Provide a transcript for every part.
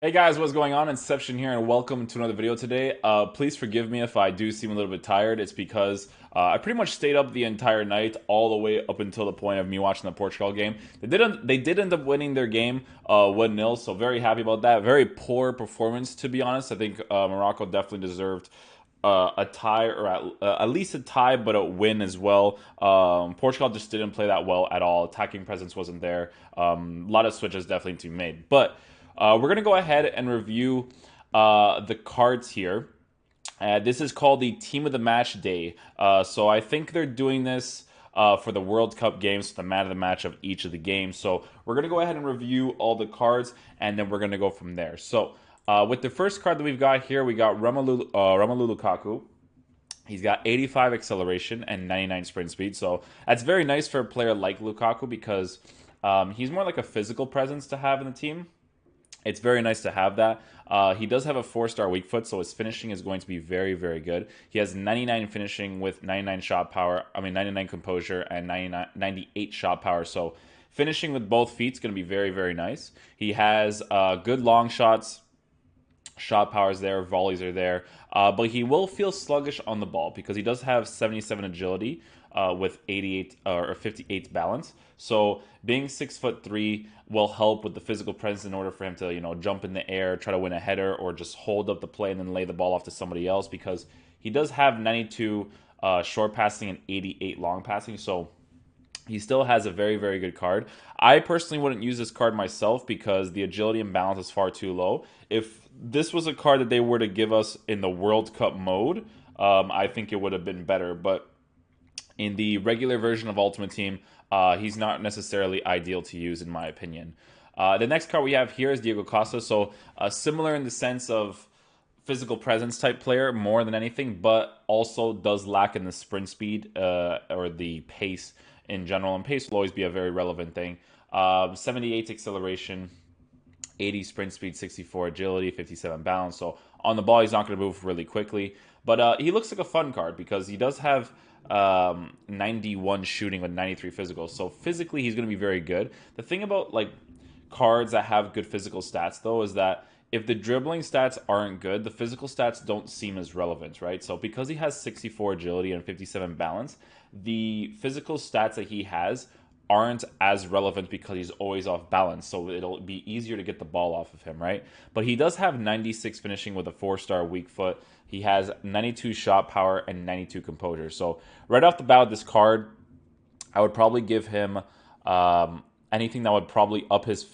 Hey guys, what's going on? Inception here, and welcome to another video today. Please forgive me if I do seem a little bit tired. It's because I pretty much stayed up the entire night, all the way up until the point of me watching the Portugal game. They did end up winning their game 1-0, so very happy about that. Very poor performance, to be honest. I think Morocco definitely deserved a tie, or at least a tie, but a win as well. Portugal just didn't play that well at all. Attacking presence wasn't there. A lot of switches definitely to be made, but. We're going to go ahead and review the cards here. This is called the Team of the Match Day. So I think they're doing this for the World Cup games, the man of the match of each of the games. So we're going to go ahead and review all the cards, and then we're going to go from there. So with the first card that we've got here, we got Romelu Lukaku. He's got 85 acceleration and 99 sprint speed. So that's very nice for a player like Lukaku because he's more like a physical presence to have in the team. It's very nice to have that. He does have a 4-star weak foot, so his finishing is going to be very, very good. He has 99 finishing with 99 shot power. 99 composure and 98 shot power. So finishing with both feet is going to be very, very nice. He has good long shots. Shot powers there, volleys are there, but he will feel sluggish on the ball because he does have 77 agility with 88 or 58 balance. So being 6'3" will help with the physical presence in order for him to jump in the air, try to win a header, or just hold up the play and then lay the ball off to somebody else because he does have 92 short passing and 88 long passing. So he still has a very, very good card. I personally wouldn't use this card myself because the agility and balance is far too low. If this was a card that they were to give us in the World Cup mode, I think it would have been better. But in the regular version of Ultimate Team, he's not necessarily ideal to use, in my opinion. The next card we have here is Diego Costa. So similar in the sense of physical presence type player more than anything, but also does lack in the sprint speed or the pace in general. And pace will always be a very relevant thing. 78 acceleration, 80 sprint speed, 64 agility, 57 balance. So on the ball, he's not going to move really quickly. But he looks like a fun card because he does have 91 shooting with 93 physical. So physically, he's going to be very good. The thing about like cards that have good physical stats, though, is that if the dribbling stats aren't good, the physical stats don't seem as relevant, right? So because he has 64 agility and 57 balance, the physical stats that he has aren't as relevant because he's always off balance. So it'll be easier to get the ball off of him, right? But he does have 96 finishing with a 4-star weak foot. He has 92 shot power and 92 composure. So right off the bat with this card, I would probably give him anything that would probably up his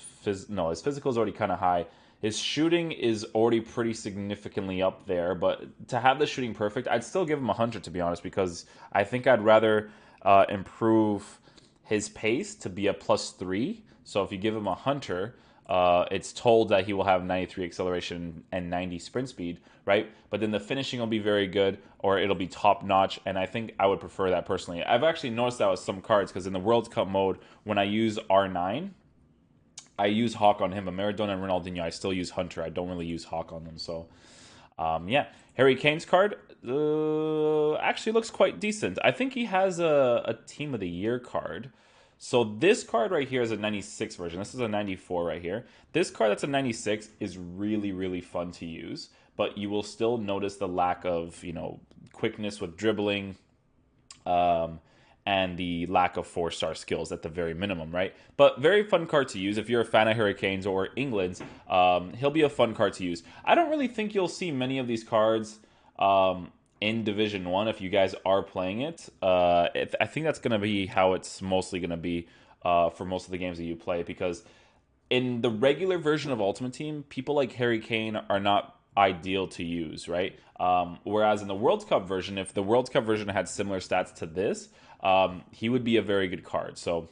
no, his physical is already kind of high. His shooting is already pretty significantly up there, but to have the shooting perfect, I'd still give him 100 to be honest, because I think I'd rather improve his pace to be a +3. So if you give him a hunter, it's told that he will have 93 acceleration and 90 sprint speed, right? But then the finishing will be very good, or it'll be top notch, and I think I would prefer that personally. I've actually noticed that with some cards because in the World Cup mode, when I use R9, I use Hawk on him, but Maradona and Ronaldinho, I still use Hunter. I don't really use Hawk on them. So, yeah. Harry Kane's card actually looks quite decent. I think he has a Team of the Year card. So this card right here is a 96 version. This is a 94 right here. This card that's a 96 is really, really fun to use, but you will still notice the lack of, quickness with dribbling, um, and the lack of 4-star skills at the very minimum, right? But very fun card to use if you're a fan of Hurricanes or England's. He'll be a fun card to use. I don't really think you'll see many of these cards in Division One if you guys are playing it. I think that's going to be how it's mostly going to be for most of the games that you play, because in the regular version of Ultimate Team, people like Harry Kane are not ideal to use, right? Whereas in the World Cup version, if the World Cup version had similar stats to this, he would be a very good card. So,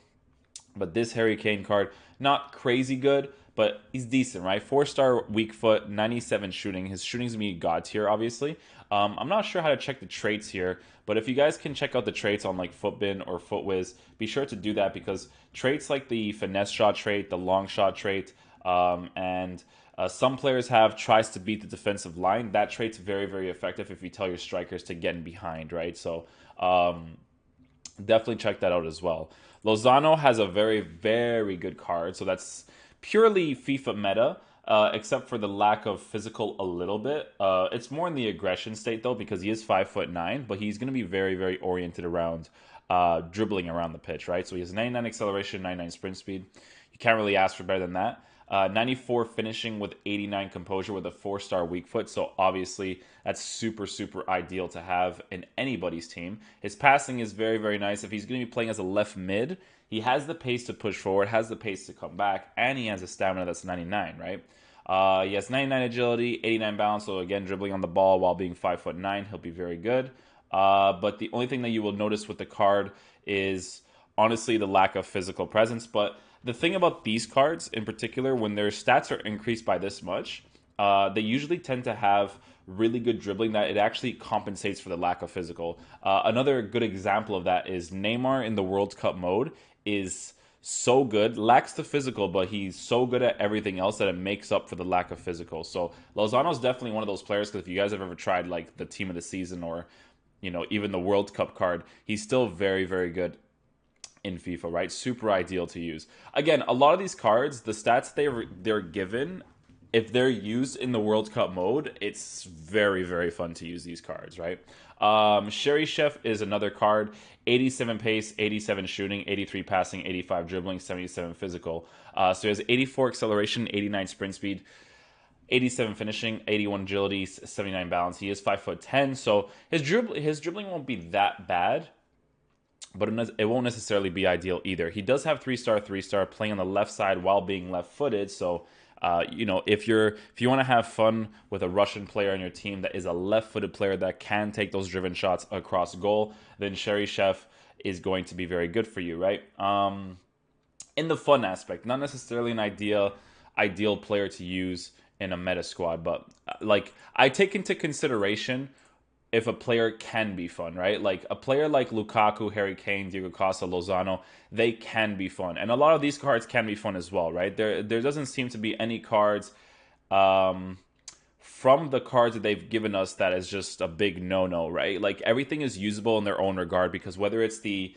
but this Harry Kane card, not crazy good, but he's decent, right? 4-star weak foot, 97 shooting. His shooting's gonna be god tier, obviously. I'm not sure how to check the traits here, but if you guys can check out the traits on like Footbin or Footwiz, be sure to do that because traits like the finesse shot trait, the long shot trait, and some players have tries to beat the defensive line. That trait's very, very effective if you tell your strikers to get in behind, right? So definitely check that out as well. Lozano has a very, very good card. So that's purely FIFA meta. except for the lack of physical a little bit. It's more in the aggression state though, because he is 5'9", but he's going to be very, very oriented around dribbling around the pitch, right? So he has 99 acceleration, 99 sprint speed. You can't really ask for better than that. 94 finishing with 89 composure with a 4-star weak foot. So obviously that's super, super ideal to have in anybody's team. His passing is very, very nice. If he's going to be playing as a left mid, he has the pace to push forward, has the pace to come back, and he has a stamina that's 99, right? He has 99 agility, 89 balance. So again, dribbling on the ball while being 5'9", he'll be very good. But the only thing that you will notice with the card is honestly the lack of physical presence. But the thing about these cards in particular, when their stats are increased by this much, they usually tend to have really good dribbling that it actually compensates for the lack of physical. Another good example of that is Neymar in the World Cup mode is so good, lacks the physical, but he's so good at everything else that it makes up for the lack of physical. So Lozano is definitely one of those players, because if you guys have ever tried like the team of the season or even the World Cup card, he's still very, very good in FIFA, right? Super ideal to use. Again, a lot of these cards, the stats they're given, if they're used in the World Cup mode, it's very, very fun to use these cards, right? Cheryshev is another card. 87 pace, 87 shooting, 83 passing, 85 dribbling, 77 physical. So he has 84 acceleration, 89 sprint speed, 87 finishing, 81 agility, 79 balance. He is 5'10", so his dribbling won't be that bad, but it won't necessarily be ideal either. He does have 3-star, playing on the left side while being left-footed, so if you want to have fun with a Russian player on your team that is a left-footed player that can take those driven shots across goal, then Cheryshev is going to be very good for you, right? In the fun aspect, not necessarily an ideal player to use in a meta squad, but like I take into consideration if a player can be fun, right? Like a player like Lukaku, Harry Kane, Diego Costa, Lozano, they can be fun. And a lot of these cards can be fun as well, right? There doesn't seem to be any cards from the cards that they've given us that is just a big no-no, right? Like everything is usable in their own regard, because whether it's the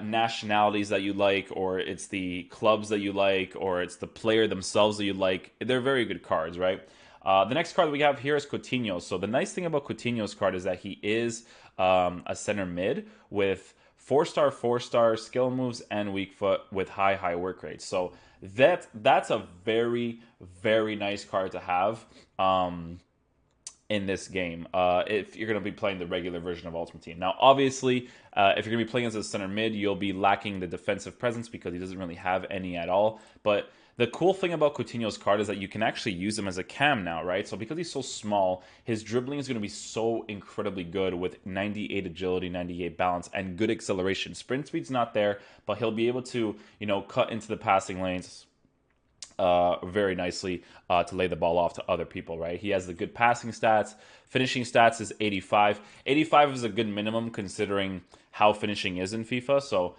nationalities that you like, or it's the clubs that you like, or it's the player themselves that you like, they're very good cards, right? The next card that we have here is Coutinho. So the nice thing about Coutinho's card is that he is a center mid with 4-star skill moves and weak foot with high work rate. So that's a very, very nice card to have in this game if you're going to be playing the regular version of Ultimate Team. Now, obviously, if you're going to be playing as a center mid, you'll be lacking the defensive presence because he doesn't really have any at all. But the cool thing about Coutinho's card is that you can actually use him as a cam now, right? So because he's so small, his dribbling is going to be so incredibly good with 98 agility, 98 balance, and good acceleration. Sprint speed's not there, but he'll be able to, cut into the passing lanes very nicely to lay the ball off to other people, right? He has the good passing stats. Finishing stats is 85. 85 is a good minimum considering how finishing is in FIFA, so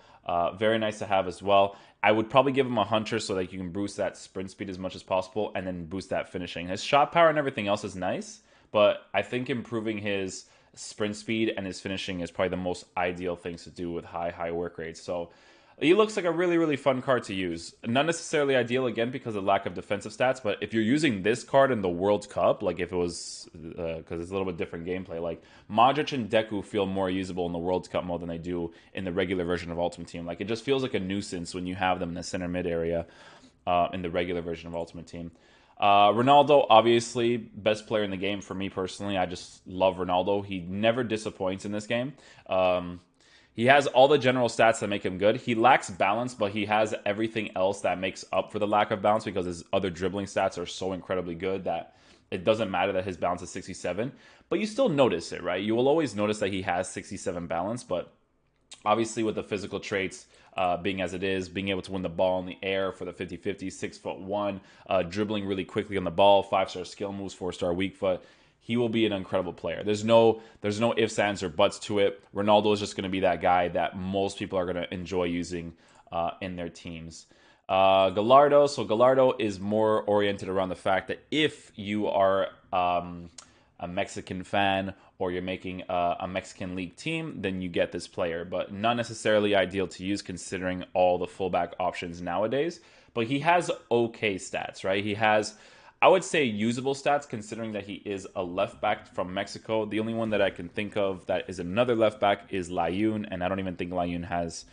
very nice to have as well. I would probably give him a hunter so that you can boost that sprint speed as much as possible and then boost that finishing. His shot power and everything else is nice, but I think improving his sprint speed and his finishing is probably the most ideal things to do with high work rates. So he looks like a really, really fun card to use. Not necessarily ideal, again, because of the lack of defensive stats, but if you're using this card in the World Cup, like if it was, because it's a little bit different gameplay, like Modric and Deku feel more usable in the World Cup mode than they do in the regular version of Ultimate Team. Like it just feels like a nuisance when you have them in the center mid area in the regular version of Ultimate Team. Ronaldo, obviously, best player in the game for me personally. I just love Ronaldo. He never disappoints in this game. He has all the general stats that make him good. He lacks balance, but he has everything else that makes up for the lack of balance because his other dribbling stats are so incredibly good that it doesn't matter that his balance is 67. But you still notice it, right? You will always notice that he has 67 balance, but obviously with the physical traits being as it is, being able to win the ball in the air for the 50-50, 6'1", dribbling really quickly on the ball, 5-star skill moves, 4-star weak foot, he will be an incredible player. There's no ifs, ands, or buts to it. Ronaldo is just going to be that guy that most people are going to enjoy using in their teams. Gallardo. So Gallardo is more oriented around the fact that if you are a Mexican fan or you're making a Mexican league team, then you get this player. But not necessarily ideal to use considering all the fullback options nowadays. But he has okay stats, right? He has... I would say usable stats, considering that he is a left back from Mexico. The only one that I can think of that is another left back is Layun, and I don't even think Layun has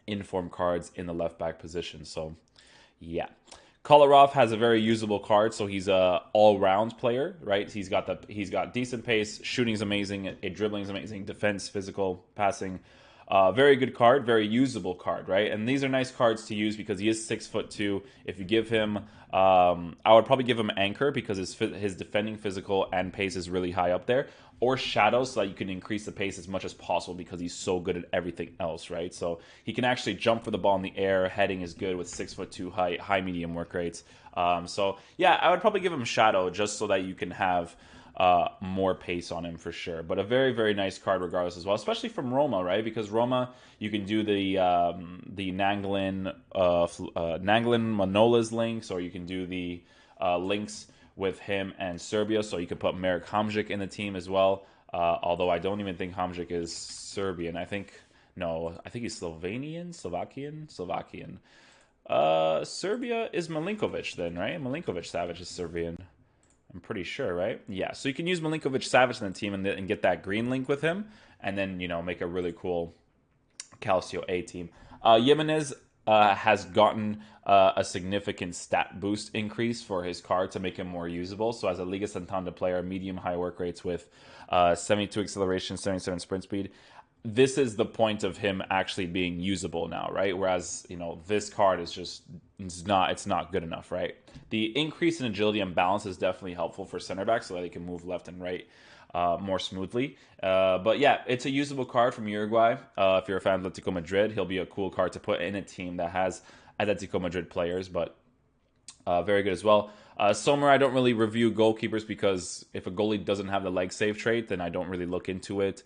inform cards in the left back position. So yeah. Kolarov has a very usable card, so he's a all-round player, right? He's got decent pace, shooting's amazing, dribbling's amazing, defense, physical, passing. Very good card, very usable card, right? And these are nice cards to use because he is 6'2". If you give him, I would probably give him Anchor because his defending, physical, and pace is really high up there, or Shadow so that you can increase the pace as much as possible because he's so good at everything else, right? So he can actually jump for the ball in the air. Heading is good with 6'2" height, high medium work rates. So yeah, I would probably give him Shadow just so that you can have more pace on him for sure. But a very, very nice card regardless as well, especially from Roma, right? Because Roma, you can do the Nanglin Manola's links, or you can do the links with him and Serbia. So you could put Marek Hamzik in the team as well. Although I don't even think Hamzik is Serbian. I think he's Slovakian. Serbia is Milinkovic then, right? Milinkovic Savic is Serbian. I'm pretty sure, right? Yeah, so you can use Milinkovic Savic in the team and get that green link with him, and then, make a really cool Calcio A team. Jimenez has gotten a significant stat boost increase for his card to make him more usable. So as a Liga Santander player, medium-high work rates with 72 acceleration, 77 sprint speed, this is the point of him actually being usable now, right? Whereas, this card is just, it's not good enough, right? The increase in agility and balance is definitely helpful for center backs so that they can move left and right more smoothly. But yeah, it's a usable card from Uruguay. If you're a fan of Atletico Madrid, he'll be a cool card to put in a team that has Atletico Madrid players, but very good as well. Sommer, I don't really review goalkeepers because if a goalie doesn't have the leg save trait, then I don't really look into it.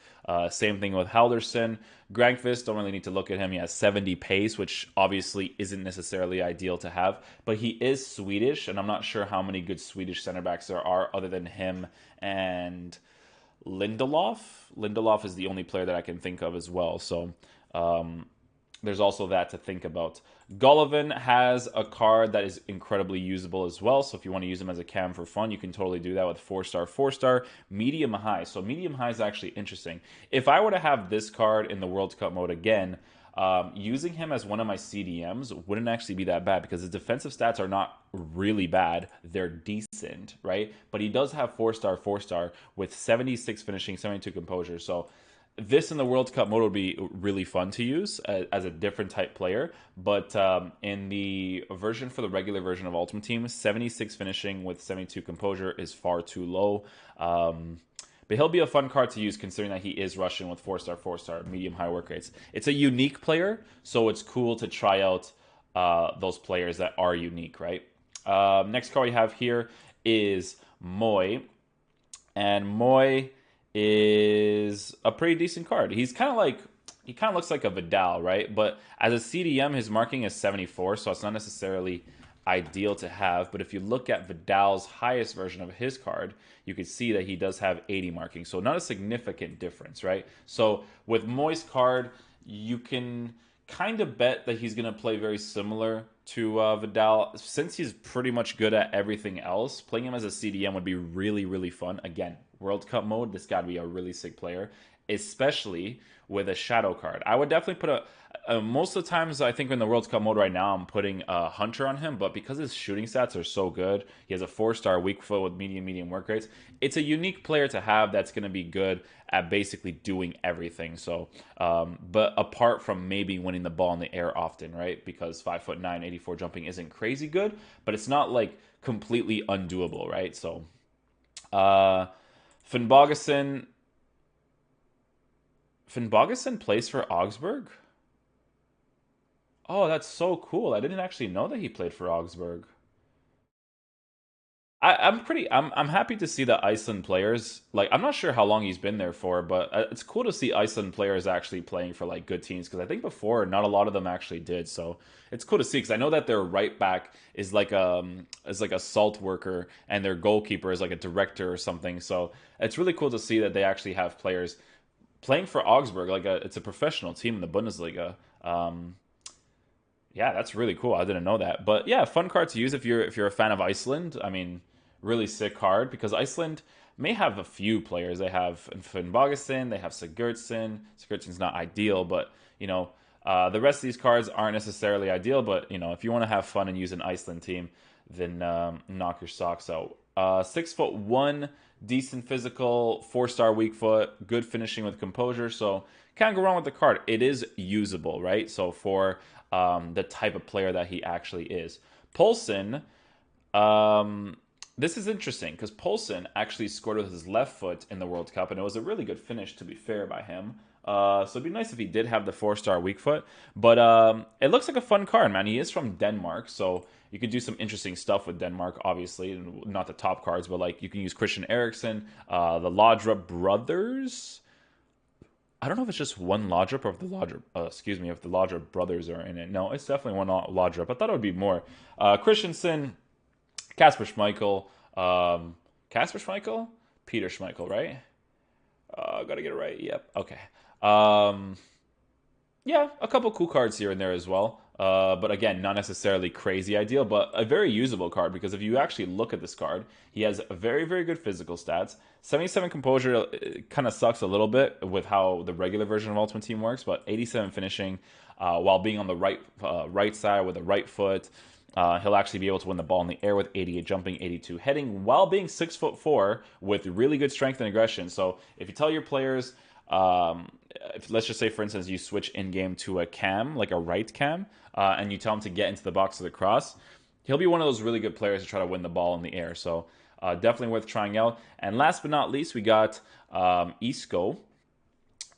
Same thing with Halderson. Grankvist, don't really need to look at him. He has 70 pace, which obviously isn't necessarily ideal to have. But he is Swedish, and I'm not sure how many good Swedish center backs there are other than him and Lindelof. Lindelof is the only player that I can think of as well. So there's also that to think about. Golovin has a card that is incredibly usable as well. So if you want to use him as a cam for fun, you can totally do that with 4-star, 4-star, medium high. So medium high is actually interesting. If I were to have this card in the World Cup mode again, using him as one of my CDMs wouldn't actually be that bad because his defensive stats are not really bad. They're decent, right? But he does have 4-star, 4-star with 76 finishing, 72 composure. So this in the World Cup mode would be really fun to use as a different type player. But in the version for the regular version of Ultimate Team, 76 finishing with 72 composure is far too low. But he'll be a fun card to use considering that he is Russian with 4-star, 4-star, medium high work rates. It's a unique player, so it's cool to try out those players that are unique, right? Next card we have here is Moy. And Moy is a pretty decent card. He kind of looks like a Vidal, right? But as a CDM, his marking is 74, so it's not necessarily ideal to have. But if you look at Vidal's highest version of his card, you can see that he does have 80 marking, so not a significant difference, right? So with Moy's card, you can kind of bet that he's going to play very similar to Vidal. Since he's pretty much good at everything else, playing him as a CDM would be really, really fun. Again, World Cup mode, this got to be a really sick player, especially with a shadow card. I would definitely put most of the times, I think in the World Cup mode right now, I'm putting a Hunter on him, but because his shooting stats are so good, he has a 4-star weak foot with medium work rates, it's a unique player to have that's going to be good at basically doing everything. So, but apart from maybe winning the ball in the air often, right? Because 5'9", 84 jumping isn't crazy good, but it's not like completely undoable, right? So, Finnbogason plays for Augsburg? Oh, that's so cool. I didn't actually know that he played for Augsburg. I'm happy to see that Iceland players, like, I'm not sure how long he's been there for, but it's cool to see Iceland players actually playing for like good teams because I think before not a lot of them actually did. So it's cool to see because I know that their right back is like a salt worker and their goalkeeper is like a director or something. So it's really cool to see that they actually have players playing for Augsburg. It's a professional team in the Bundesliga. Yeah, that's really cool. I didn't know that. But yeah, fun card to use if you're a fan of Iceland. I mean, really sick card because Iceland may have a few players. They have Finnbogason, they have Sigurdsson. Sigurdsson's not ideal, but the rest of these cards aren't necessarily ideal. But if you want to have fun and use an Iceland team, then knock your socks out. 6'1", decent physical, 4-star weak foot, good finishing with composure. So can't go wrong with the card. It is usable, right? So for the type of player that he actually is. Poulsen, this is interesting because Poulsen actually scored with his left foot in the World Cup, and it was a really good finish, to be fair, by him. So it'd be nice if he did have the 4-star weak foot. But it looks like a fun card, man. He is from Denmark, so you could do some interesting stuff with Denmark, obviously. Not the top cards, but like you can use Christian Eriksen, the Laudrup brothers. I don't know if it's just one Laudrup or if the Laudrup, if the Laudrup brothers are in it. No, it's definitely one Laudrup. I thought it would be more. Christensen, Kasper Schmeichel, Kasper Schmeichel, Peter Schmeichel, right? Gotta get it right. Yep. Okay. Yeah, a couple cool cards here and there as well. But again, not necessarily crazy ideal, but a very usable card because if you actually look at this card, he has very, very good physical stats. 77 composure kind of sucks a little bit with how the regular version of Ultimate Team works, but 87 finishing while being on the right side with the right foot. He'll actually be able to win the ball in the air with 88 jumping, 82 heading, while being 6'4" with really good strength and aggression. So if you tell your players, let's just say, for instance, you switch in game to a cam, like a right cam, and you tell him to get into the box of the cross, he'll be one of those really good players to try to win the ball in the air. So definitely worth trying out. And last but not least, we got Isco.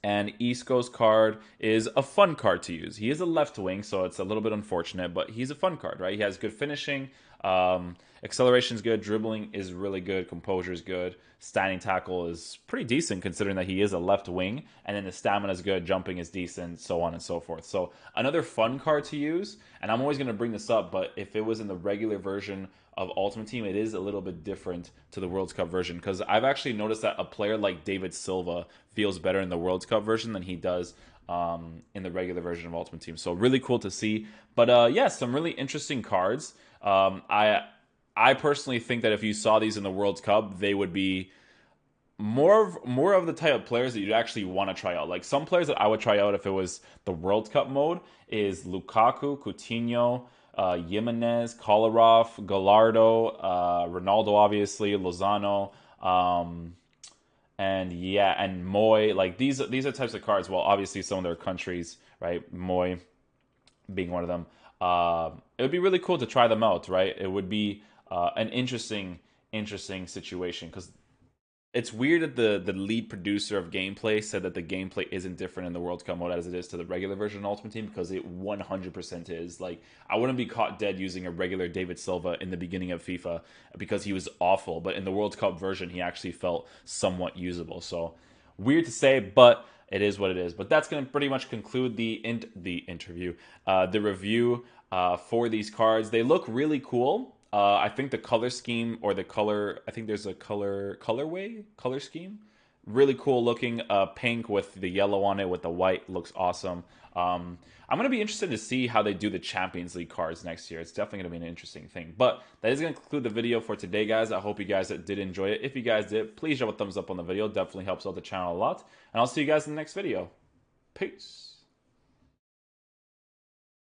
And Isco's card is a fun card to use. He is a left wing, so it's a little bit unfortunate, but he's a fun card, right? He has good finishing, acceleration's good, dribbling is really good, composure is good, standing tackle is pretty decent considering that he is a left wing, and then the stamina is good, jumping is decent, so on and so forth. So another fun card to use, and I'm always going to bring this up, but if it was in the regular version of Ultimate Team, it is a little bit different to the World Cup version because I've actually noticed that a player like David Silva feels better in the World Cup version than he does in the regular version of Ultimate Team. So really cool to see. But yeah, some really interesting cards. I personally think that if you saw these in the World Cup, they would be more of the type of players that you'd actually want to try out. Like some players that I would try out if it was the World Cup mode is Lukaku, Coutinho, Jimenez, Kolarov, Gallardo, Ronaldo, obviously, Lozano, and Moy. Like these are types of cards. Well, obviously some of their countries, right? Moy being one of them. It would be really cool to try them out, right? It would be an interesting situation because it's weird that the lead producer of gameplay said that the gameplay isn't different in the World Cup mode as it is to the regular version of Ultimate Team because it 100% is. Like, I wouldn't be caught dead using a regular David Silva in the beginning of FIFA because he was awful, but in the World Cup version, he actually felt somewhat usable. So, weird to say, but it is what it is. But that's going to pretty much conclude the interview, the review for these cards. They look really cool. I think the color scheme or the color, I think there's a color scheme. Really cool looking. Pink with the yellow on it with the white looks awesome. I'm going to be interested to see how they do the Champions League cards next year. It's definitely going to be an interesting thing. But that is going to conclude the video for today, guys. I hope you guys did enjoy it. If you guys did, please drop a thumbs up on the video. Definitely helps out the channel a lot. And I'll see you guys in the next video. Peace.